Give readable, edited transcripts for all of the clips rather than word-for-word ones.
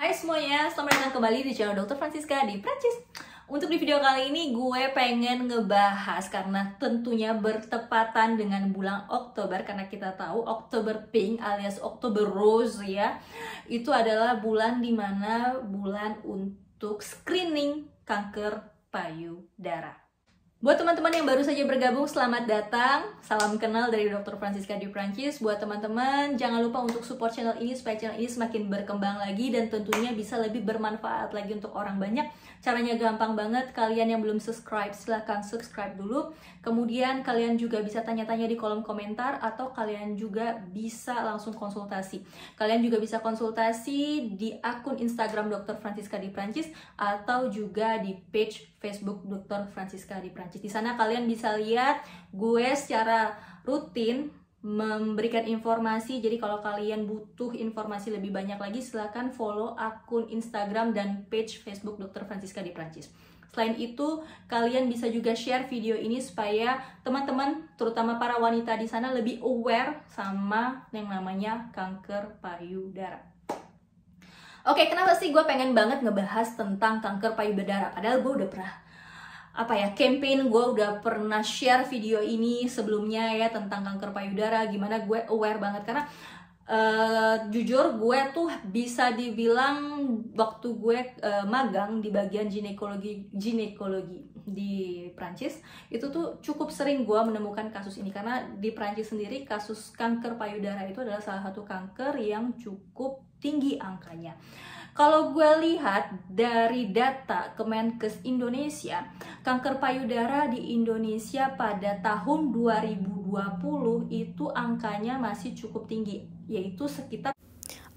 Hai semuanya, selamat datang kembali di channel Dr. Francisca di Prancis. Untuk di video kali ini gue pengen ngebahas karena tentunya bertepatan dengan bulan Oktober, karena kita tahu Oktober Pink alias Oktober Rose ya, itu adalah bulan dimana bulan untuk screening kanker payudara. Buat teman-teman yang baru saja bergabung, selamat datang. Salam kenal dari Dr. Francisca di Prancis. Buat teman-teman, jangan lupa untuk support channel ini supaya channel ini semakin berkembang lagi dan tentunya bisa lebih bermanfaat lagi untuk orang banyak. Caranya gampang banget. Kalian yang belum subscribe, silahkan subscribe dulu. Kemudian kalian juga bisa tanya-tanya di kolom komentar atau kalian juga bisa langsung konsultasi. Kalian juga bisa konsultasi di akun Instagram Dr. Francisca di Prancis atau juga di page Facebook Dr. Francisca di Prancis. Di sana kalian bisa lihat gue secara rutin memberikan informasi. Jadi kalau kalian butuh informasi lebih banyak lagi, silahkan follow akun Instagram dan page Facebook Dr. Francisca di Prancis. Selain itu, kalian bisa juga share video ini supaya teman-teman, terutama para wanita di sana, lebih aware sama yang namanya kanker payudara. Oke, kenapa sih gue pengen banget ngebahas tentang kanker payudara? Padahal gue udah pernah campaign, gue udah pernah share video ini sebelumnya ya tentang kanker payudara, gimana gue aware banget karena jujur gue tuh bisa dibilang waktu gue magang di bagian ginekologi di Prancis, itu tuh cukup sering gue menemukan kasus ini karena di Prancis sendiri kasus kanker payudara itu adalah salah satu kanker yang cukup tinggi angkanya. Kalau gue lihat dari data Kemenkes Indonesia, kanker payudara di Indonesia pada tahun 2020 itu angkanya masih cukup tinggi, yaitu sekitar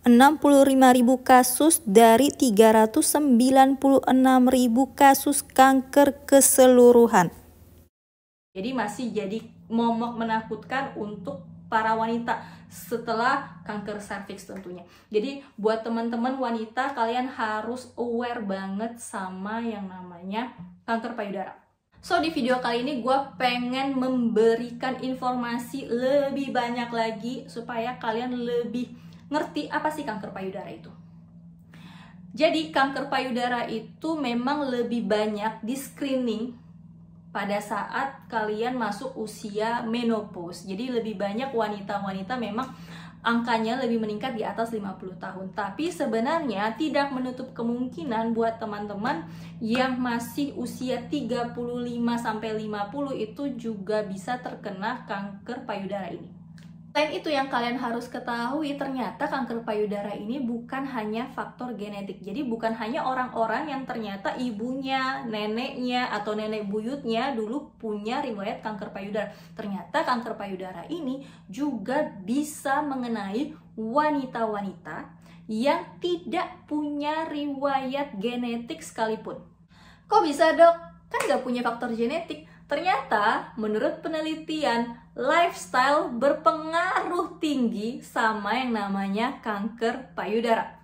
65.000 kasus dari 396.000 kasus kanker keseluruhan. Jadi masih jadi momok menakutkan untuk para wanita setelah kanker serviks tentunya. Jadi buat teman-teman wanita, kalian harus aware banget sama yang namanya kanker payudara. So di video kali ini gue pengen memberikan informasi lebih banyak lagi supaya kalian lebih ngerti apa sih kanker payudara itu. Jadi kanker payudara itu memang lebih banyak di screening pada saat kalian masuk usia menopause. Jadi lebih banyak wanita-wanita memang angkanya lebih meningkat di atas 50 tahun. Tapi sebenarnya tidak menutup kemungkinan buat teman-teman yang masih usia 35 sampai 50 itu juga bisa terkena kanker payudara ini. Selain itu yang kalian harus ketahui, ternyata kanker payudara ini bukan hanya faktor genetik. Jadi bukan hanya orang-orang yang ternyata ibunya, neneknya, atau nenek buyutnya dulu punya riwayat kanker payudara. Ternyata kanker payudara ini juga bisa mengenai wanita-wanita yang tidak punya riwayat genetik sekalipun. Kok bisa dok? Kan nggak punya faktor genetik. Ternyata menurut penelitian, lifestyle berpengaruh tinggi sama yang namanya kanker payudara.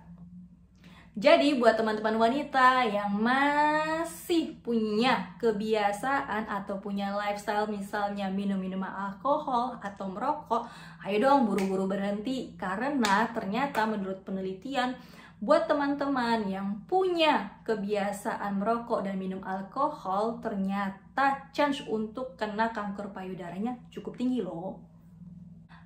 Jadi buat teman-teman wanita yang masih punya kebiasaan atau punya lifestyle misalnya minum alkohol atau merokok, ayo dong buru-buru berhenti. Karena ternyata menurut penelitian, buat teman-teman yang punya kebiasaan merokok dan minum alkohol, ternyata chance untuk kena kanker payudaranya cukup tinggi loh.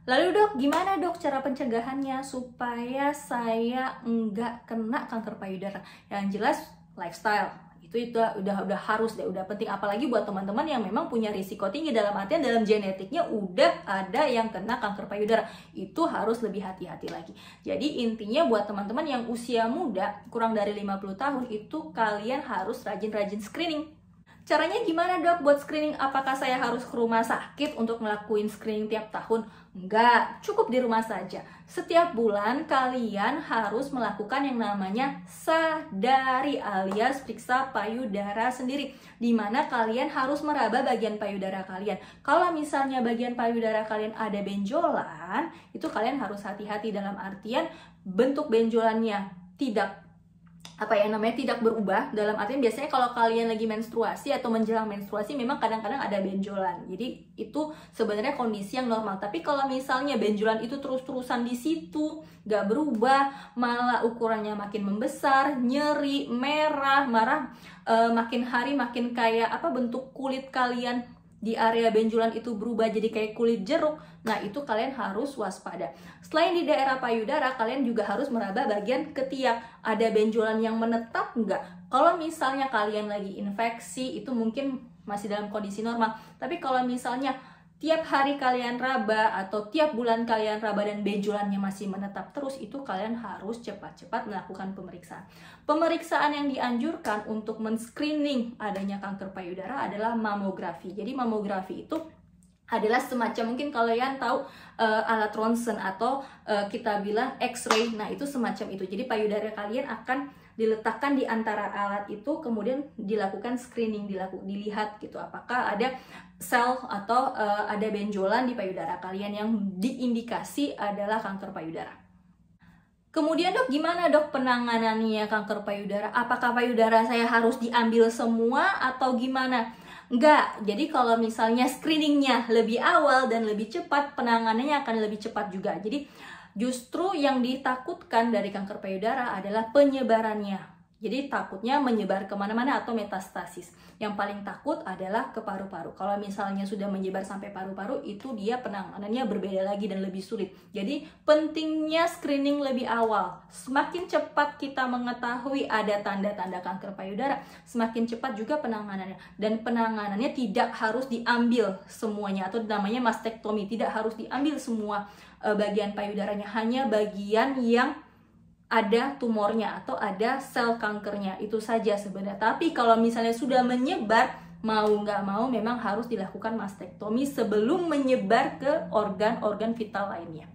Lalu dok, gimana dok cara pencegahannya supaya saya nggak kena kanker payudara? Yang jelas lifestyle. Itu udah harus deh, udah penting, apalagi buat teman-teman yang memang punya risiko tinggi, dalam artian dalam genetiknya udah ada yang kena kanker payudara, itu harus lebih hati-hati lagi. Jadi intinya buat teman-teman yang usia muda kurang dari 50 tahun itu kalian harus rajin-rajin screening. Caranya gimana dok buat screening? Apakah saya harus ke rumah sakit untuk ngelakuin screening tiap tahun? Enggak, cukup di rumah saja. Setiap bulan kalian harus melakukan yang namanya sadari alias periksa payudara sendiri, dimana kalian harus meraba bagian payudara kalian. Kalau misalnya bagian payudara kalian ada benjolan, itu kalian harus hati-hati, dalam artian bentuk benjolannya tidak tidak berubah, dalam artian biasanya kalau kalian lagi menstruasi atau menjelang menstruasi memang kadang-kadang ada benjolan. Jadi itu sebenarnya kondisi yang normal. Tapi kalau misalnya benjolan itu terus-terusan di situ, gak berubah, malah ukurannya makin membesar, nyeri, merah, makin hari makin kayak bentuk kulit kalian di area benjolan itu berubah jadi kayak kulit jeruk, nah itu kalian harus waspada. Selain di daerah payudara, kalian juga harus meraba bagian ketiak. Ada benjolan yang menetap nggak? Kalau misalnya kalian lagi infeksi, itu mungkin masih dalam kondisi normal. Tapi kalau misalnya tiap hari kalian raba atau tiap bulan kalian raba dan benjolannya masih menetap terus, itu kalian harus cepat-cepat melakukan pemeriksaan. Pemeriksaan yang dianjurkan untuk men-screening adanya kanker payudara adalah mamografi. Jadi mamografi itu adalah semacam, mungkin kalian tahu alat ronsen atau kita bilang X-ray. Nah itu semacam itu. Jadi payudara kalian akan diletakkan di antara alat itu, kemudian dilakukan screening, dilihat gitu apakah ada sel atau ada benjolan di payudara kalian yang diindikasi adalah kanker payudara. Kemudian dok, gimana dok penanganannya kanker payudara? Apakah payudara saya harus diambil semua atau gimana? Enggak, jadi kalau misalnya screeningnya lebih awal dan lebih cepat, penanganannya akan lebih cepat juga. Jadi justru yang ditakutkan dari kanker payudara adalah penyebarannya. Jadi takutnya menyebar kemana-mana atau metastasis. Yang paling takut adalah ke paru-paru. Kalau misalnya sudah menyebar sampai paru-paru, itu dia penanganannya berbeda lagi dan lebih sulit. Jadi pentingnya screening lebih awal. Semakin cepat kita mengetahui ada tanda-tanda kanker payudara, semakin cepat juga penanganannya. Dan penanganannya tidak harus diambil semuanya, atau namanya mastektomi. Tidak harus diambil semua bagian payudaranya, hanya bagian yang ada tumornya atau ada sel kankernya, itu saja sebenarnya. Tapi kalau misalnya sudah menyebar, mau nggak mau memang harus dilakukan mastektomi sebelum menyebar ke organ-organ vital lainnya.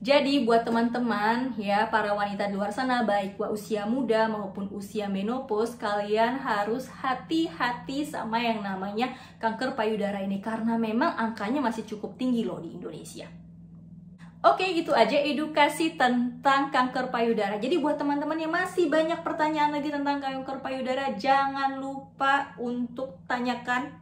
Jadi buat teman-teman ya, para wanita di luar sana, baik usia muda maupun usia menopause, kalian harus hati-hati sama yang namanya kanker payudara ini, karena memang angkanya masih cukup tinggi loh di Indonesia. Oke, itu aja edukasi tentang kanker payudara. Jadi buat teman-teman yang masih banyak pertanyaan lagi tentang kanker payudara, jangan lupa untuk tanyakan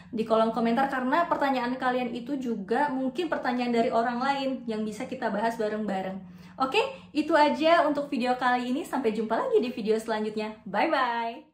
di kolom komentar, karena pertanyaan kalian itu juga mungkin pertanyaan dari orang lain yang bisa kita bahas bareng-bareng. Oke, itu aja untuk video kali ini. Sampai jumpa lagi di video selanjutnya. Bye-bye!